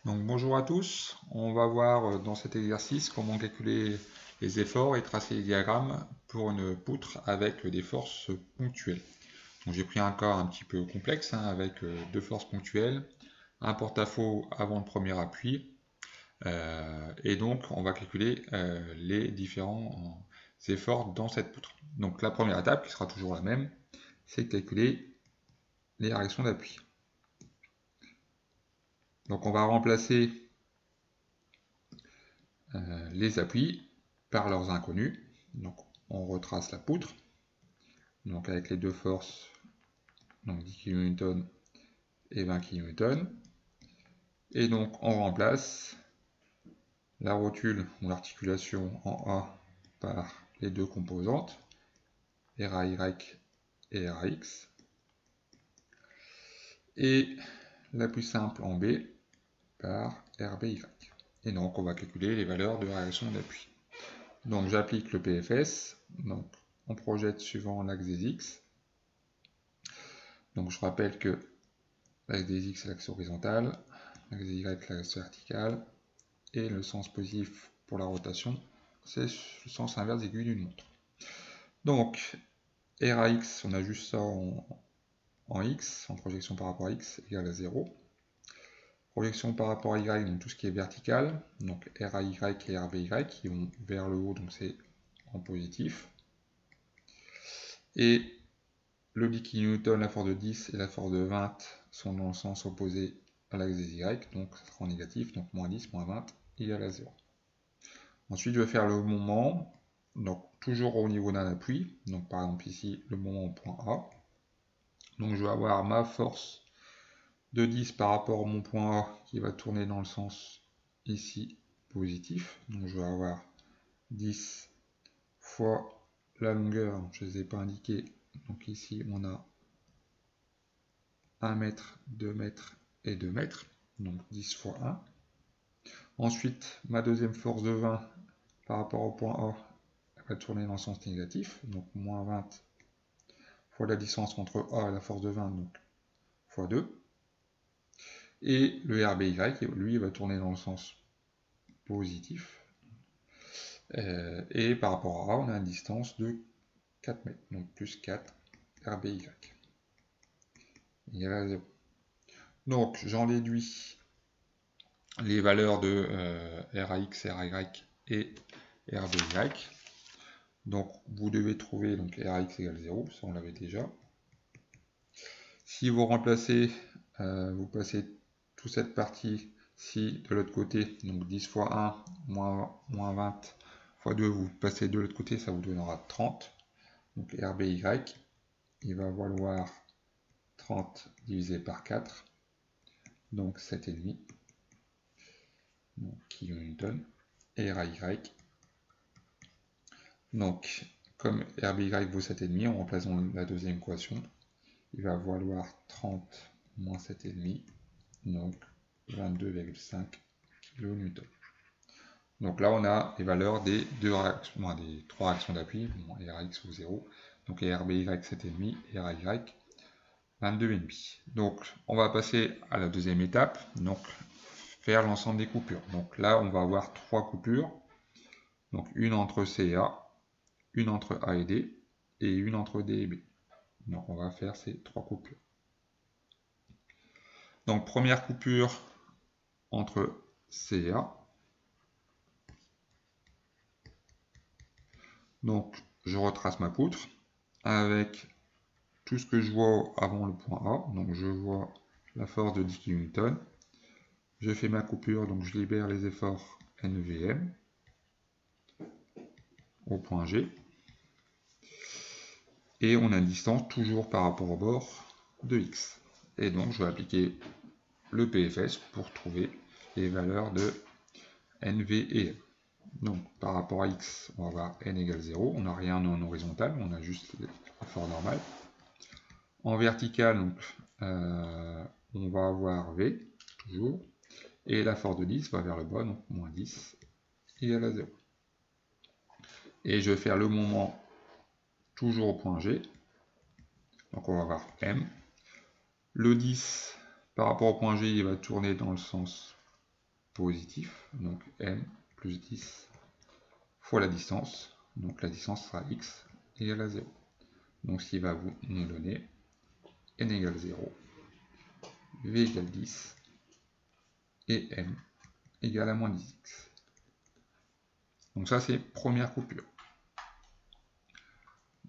Donc bonjour à tous, on va voir dans cet exercice comment calculer les efforts et tracer les diagrammes pour une poutre avec des forces ponctuelles. Donc j'ai pris un cas un petit peu complexe avec deux forces ponctuelles, un porte-à-faux avant le premier appui, et donc on va calculer les différents efforts dans cette poutre. Donc la première étape, qui sera toujours la même, c'est de calculer les réactions d'appui. Donc on va remplacer les appuis par leurs inconnus. Donc on retrace la poutre, donc avec les deux forces, donc 10 kN et 20 kN. Et donc on remplace la rotule ou l'articulation en A par les deux composantes, RAY et RAX, et la plus simple en B par RBY. Et donc on va calculer les valeurs de réaction d'appui. Donc j'applique le PFS, donc on projette suivant l'axe des X. Donc je rappelle que l'axe des X c'est l'axe horizontal, l'axe des Y c'est l'axe vertical, et le sens positif pour la rotation, c'est le sens inverse aiguille d'une montre. Donc RAX, on a juste ça en X, en projection par rapport à X, égale à 0. Projection par rapport à Y, donc tout ce qui est vertical, donc RAY et RBY qui vont vers le haut, donc c'est en positif. Et le 10 kN, la force de 10 et la force de 20 sont dans le sens opposé à l'axe des Y, donc ça sera en négatif, donc moins 10, moins 20 égale à 0. Ensuite, je vais faire le moment, donc toujours au niveau d'un appui, donc par exemple ici, le moment au point A. Donc je vais avoir ma force de 10 par rapport à mon point A qui va tourner dans le sens ici positif. Donc je vais avoir 10 fois la longueur, je ne les ai pas indiquées, donc ici on a 1 mètre, 2 mètres et 2 mètres, donc 10 fois 1. Ensuite, ma deuxième force de 20 par rapport au point A, elle va tourner dans le sens négatif, donc moins 20 fois la distance entre A et la force de 20, donc fois 2. Et le RBY, lui, va tourner dans le sens positif. Et par rapport à A, on a une distance de 4 mètres, donc plus 4 RBY. Il y a 0. Donc j'en déduis les valeurs de RAX, RAY et RBY. Donc vous devez trouver donc RAX égale 0, ça on l'avait déjà. Si vous remplacez, vous passez toute cette partie-ci de l'autre côté, donc 10 fois 1, moins 20 fois 2, vous passez de l'autre côté, ça vous donnera 30. Donc RBY, il va valoir 30 divisé par 4, donc 7,5 kN, et RAY. Donc, comme RBY vaut 7,5, on remplace dans la deuxième équation, il va valoir 30 moins 7,5, donc 22,5 kN. Donc là, on a les valeurs des deux réactions, des trois réactions d'appui, RAX ou 0, donc RBY 7,5 et RAY 22,5. Donc on va passer à la deuxième étape, donc faire l'ensemble des coupures. Donc là, on va avoir trois coupures, donc une entre C et A, une entre A et D, et une entre D et B. Donc on va faire ces trois coupures. Donc première coupure entre C et A. Donc je retrace ma poutre avec tout ce que je vois avant le point A. Donc je vois la force de 10 kN. Je fais ma coupure, donc je libère les efforts NVM au point G. Et on a une distance toujours par rapport au bord de X. Et donc je vais appliquer le PFS pour trouver les valeurs de NV et M. Donc par rapport à X, on va avoir N égale 0, on n'a rien en horizontal, on a juste l'effort normal. En vertical, donc, on va avoir V, toujours, et la force de 10 va vers le bas, donc moins 10 égale à 0. Et je vais faire le moment toujours au point G, donc on va avoir M. Le 10 par rapport au point G, il va tourner dans le sens positif, donc m plus 10 fois la distance, donc la distance sera x égale à 0. Donc ce qui va nous donner n égale 0, v égale 10 et m égale à moins 10x. Donc ça c'est première coupure.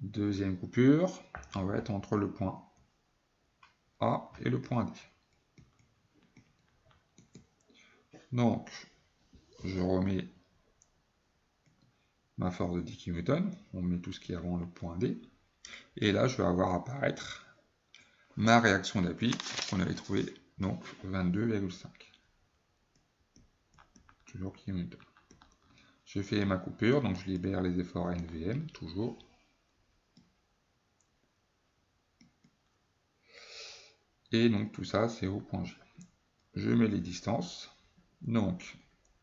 Deuxième coupure, on va être entre le point A et le point D. Donc, je remets ma force de 10 kN, on met tout ce qui est avant le point D, et là je vais avoir apparaître ma réaction d'appui qu'on avait trouvé, donc 22,5. Toujours kN. Je fais ma coupure, donc je libère les efforts NVM, toujours. Et donc tout ça c'est au point G. Je mets les distances. Donc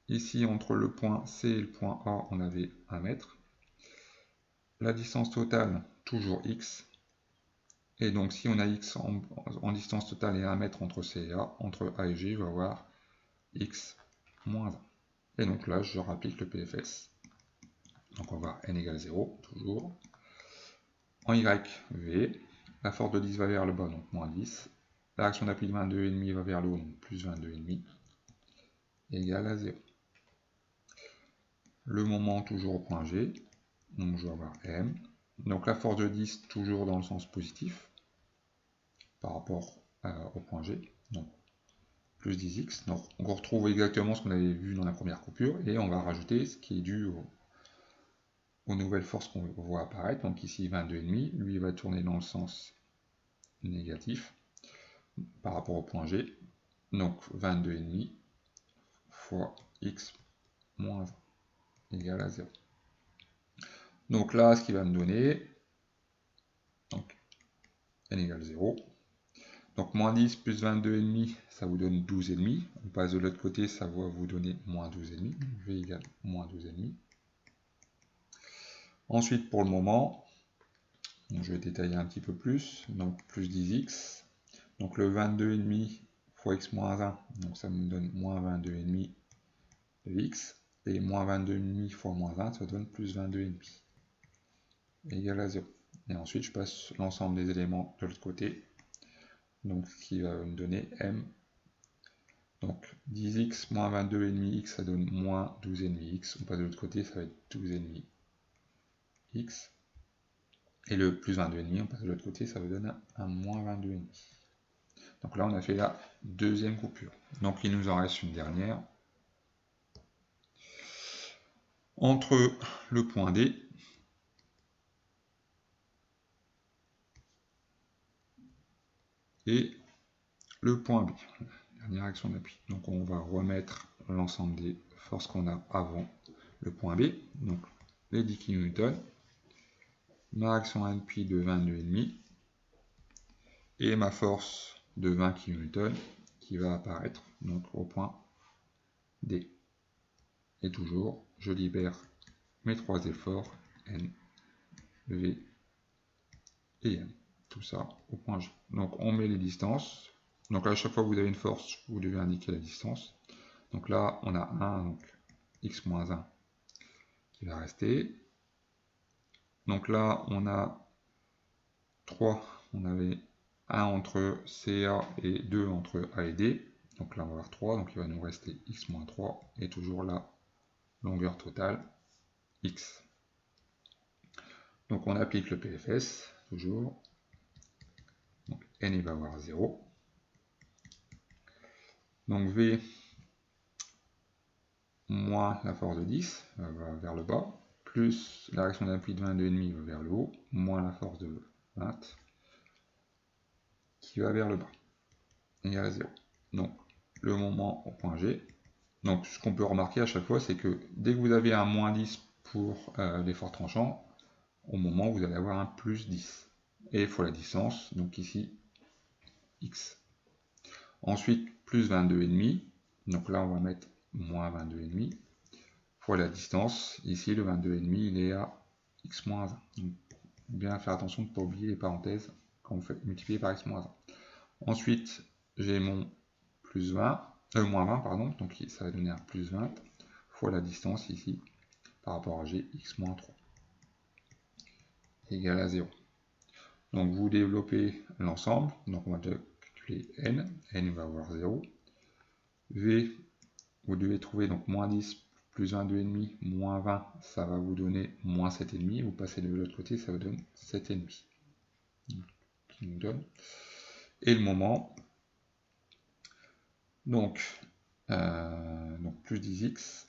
ici entre le point C et le point A on avait 1 mètre. La distance totale toujours x. Et donc si on a x en distance totale et 1 mètre entre C et A, entre A et G, je vais avoir x moins 1. Et donc là je rapplique le PFS. Donc on va avoir n égale 0, toujours. En y, v. La force de 10 va vers le bas, donc moins 10. La réaction d'appui de 22,5 va vers le haut, donc plus 22,5, égale à 0. Le moment toujours au point G, donc je vais avoir M. Donc la force de 10 toujours dans le sens positif, par rapport au point G, donc plus 10x. Donc on retrouve exactement ce qu'on avait vu dans la première coupure, et on va rajouter ce qui est dû aux nouvelles forces qu'on voit apparaître. Donc ici 22,5, lui il va tourner dans le sens négatif, par rapport au point G, donc 22,5 fois x moins 1 égale à 0. Donc là, ce qui va me donner, donc n égale 0. Donc moins 10 plus 22,5, ça vous donne 12,5. On passe de l'autre côté, ça va vous donner moins 12,5. V égale moins 12,5. Ensuite, pour le moment, donc je vais détailler un petit peu plus. Donc plus 10x. Donc le 22,5 fois x moins 1, donc ça me donne moins 22,5 de x. Et moins 22,5 fois moins 1, ça donne plus 22,5. Égale à 0. Et ensuite, je passe l'ensemble des éléments de l'autre côté. Donc, ce qui va me donner m. Donc, 10x moins 22,5x, ça donne moins 12,5x. On passe de l'autre côté, ça va être 12,5x. Et le plus 22,5, on passe de l'autre côté, ça va donner un moins 22,5. Donc là, on a fait la deuxième coupure. Donc, il nous en reste une dernière. Entre le point D et le point B, dernière action d'appui. Donc on va remettre l'ensemble des forces qu'on a avant le point B, donc les 10 kN, ma action d'appui de 22,5 et ma force de 20 kN qui va apparaître donc au point D. Et toujours, je libère mes trois efforts N, V et M. Tout ça au point G. Donc on met les distances. Donc là, à chaque fois que vous avez une force, vous devez indiquer la distance. Donc là, on a 1, donc x moins 1 qui va rester. Donc là, on a 3, on avait 1 entre CA et 2 entre A et D. Donc là, on va avoir 3, donc il va nous rester x moins 3 et toujours la longueur totale, x. Donc on applique le PFS, toujours. Donc n, il va avoir 0. Donc V moins la force de 10 va vers le bas, plus la réaction d'appui de 22,5 va vers le haut, moins la force de 20 qui va vers le bas, égale à 0. Donc le moment au point G. Donc ce qu'on peut remarquer à chaque fois, c'est que dès que vous avez un moins 10 pour l'effort tranchant, au moment vous allez avoir un plus 10. Et il faut la distance, donc ici x. Ensuite plus 22,5, donc là on va mettre moins 22,5 fois la distance. Ici le 22,5 il est à x moins 1. Donc bien faire attention de ne pas oublier les parenthèses quand vous faites multiplier par x moins 1. Ensuite j'ai mon plus 20, moins 20, pardon, donc ça va donner un plus 20 fois la distance ici par rapport à g, x moins 3 égale à 0. Donc vous développez l'ensemble, donc on va calculer n, n va avoir 0. V, vous devez trouver donc moins 10 plus 1, 2,5, moins 20, ça va vous donner moins 7,5. Vous passez de l'autre côté, ça vous donne 7,5. Qui nous donne. Et le moment, donc plus 10x,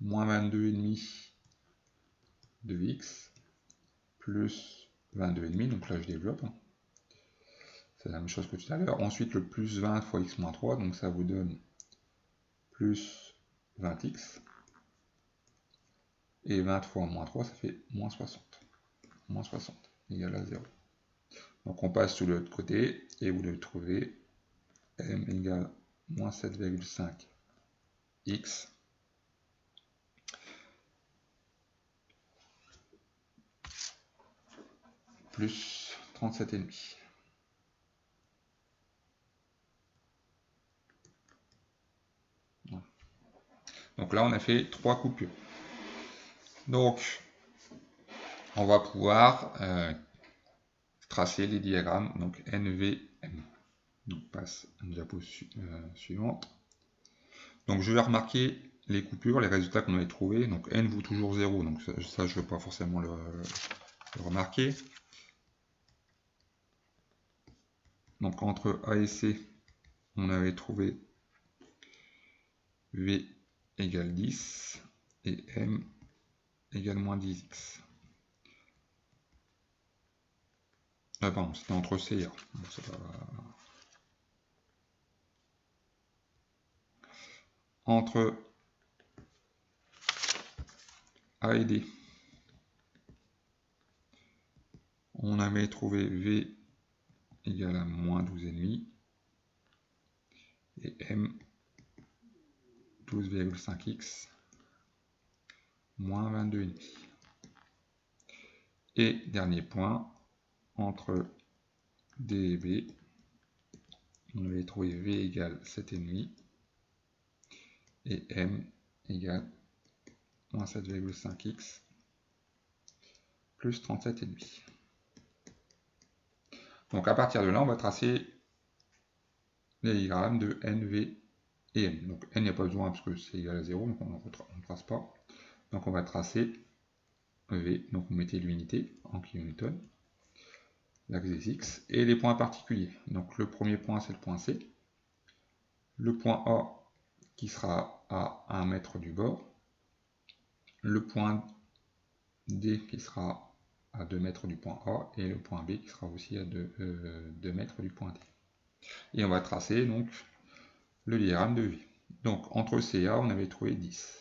moins 22,5 de x, plus 22,5, donc là je développe. C'est la même chose que tout à l'heure. Ensuite, le plus 20 fois x moins 3, donc ça vous donne plus 20x. Et 20 fois moins 3, ça fait moins 60. Moins 60 égale à 0. Donc on passe sur l'autre côté et vous devez trouver m égale moins 7,5 x plus 37,5. Voilà. Donc là on a fait 3 coupures. Donc on va pouvoir tracer les diagrammes, donc NVM. Donc passe à la diapo suivante. Donc je vais remarquer les coupures, les résultats qu'on avait trouvés. Donc n vaut toujours 0, donc ça je ne veux pas forcément le remarquer. Donc entre A et C, on avait trouvé V égale 10 et M égale moins 10x. Ah pardon, c'était entre C et A. Bon, entre A et D, on avait trouvé V égale à moins 12,5 et M 12,5x moins 22,5. Et dernier point, entre D et B, on avait trouvé V égale 7,5 et M égale moins 7,5x plus 37,5. Donc à partir de là, on va tracer les diagrammes de N, V et M. Donc N, il n'y a pas besoin parce que c'est égal à 0, donc on ne trace pas. Donc on va tracer V, donc vous mettez l'unité en kilonewton, l'axe des X, et les points particuliers. Donc le premier point, c'est le point C. Le point A qui sera à 1 mètre du bord. Le point D qui sera à 2 mètres du point A, et le point B qui sera aussi à 2 mètres du point D. Et on va tracer donc le diagramme de V. Donc entre C et A, on avait trouvé 10.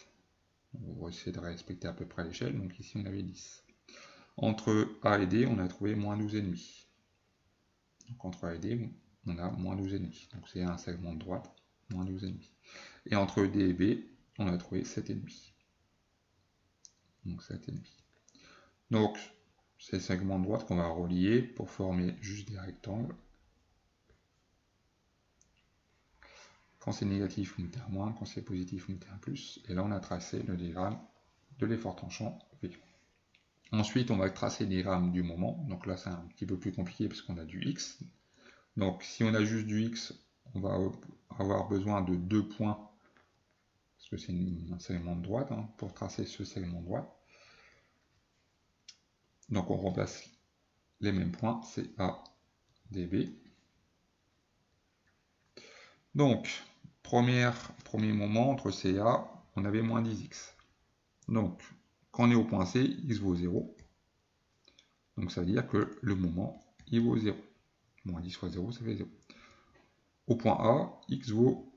On va essayer de respecter à peu près l'échelle, donc ici on avait 10. Entre A et D, on a trouvé moins 12,5. Donc entre A et D, on a moins 12,5. Donc c'est un segment de droite, moins 12,5. Et entre D et B, on a trouvé 7,5. Donc 7,5. Donc c'est le segment de droite qu'on va relier pour former juste des rectangles. Quand c'est négatif, vous mettez un moins, quand c'est positif, vous mettez un plus. Et là, on a tracé le diagramme de l'effort tranchant V. Ensuite, on va tracer le diagramme du moment. Donc là, c'est un petit peu plus compliqué parce qu'on a du X. Donc si on a juste du X, on va avoir besoin de 2 points, parce que c'est un segment de droite, hein, pour tracer ce segment de droite. Donc on remplace les mêmes points, CA, DB. Donc, premier moment, entre C et A, on avait moins 10x. Donc, quand on est au point C, x vaut 0. Donc ça veut dire que le moment, il vaut 0. Moins 10 fois 0, ça fait 0. Au point A, x vaut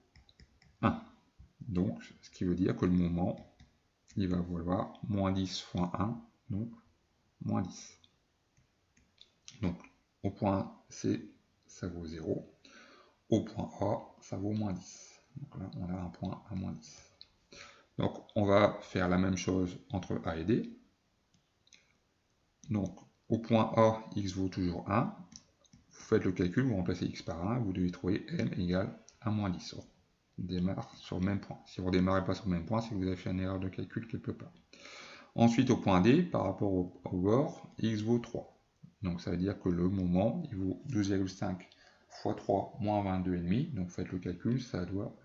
1. Donc, ce qui veut dire que le moment, il va valoir moins 10 fois 1, donc moins 10. Donc, au point C, ça vaut 0. Au point A, ça vaut moins 10. Donc là, on a un point à moins 10. Donc, on va faire la même chose entre A et D. Donc, au point A, x vaut toujours 1, faites le calcul, vous remplacez x par 1, vous devez trouver m égale 1 moins 10. On démarre sur le même point. Si vous ne démarrez pas sur le même point, c'est que vous avez fait une erreur de calcul quelque part. Ensuite, au point D, par rapport au bord, x vaut 3. Donc ça veut dire que le moment, il vaut 12,5 fois 3 moins 22,5. Donc faites le calcul, ça doit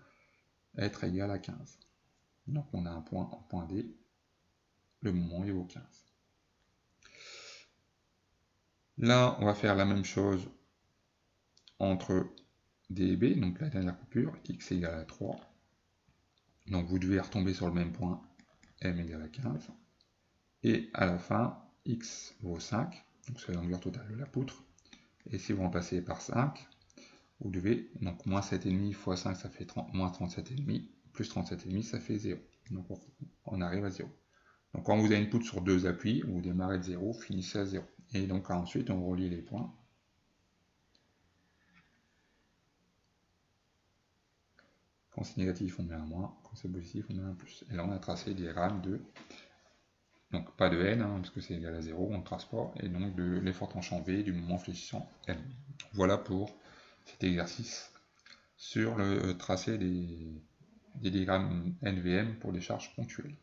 être égal à 15. Donc on a un point en point D, le moment il vaut 15. Là, on va faire la même chose entre D et B, donc la dernière coupure, x égale à 3. Donc vous devez retomber sur le même point, m égale à 15. Et à la fin, x vaut 5, donc c'est la longueur totale de la poutre. Et si vous remplacez par 5, vous devez, donc moins 7,5 fois 5, ça fait moins 37,5, plus 37,5, ça fait 0. Donc on arrive à 0. Donc quand vous avez une poutre sur deux appuis, vous démarrez de 0, finissez à 0. Et donc ensuite, on relie les points. Quand c'est négatif, on met un moins. Quand c'est positif, on met un plus. Et là, on a tracé des diagrammes de... Donc pas de n, parce que c'est égal à 0, on ne trace pas. Et donc de l'effort en champ V du moment fléchissant m. Voilà pour cet exercice sur le tracé des diagrammes NVM pour les charges ponctuelles.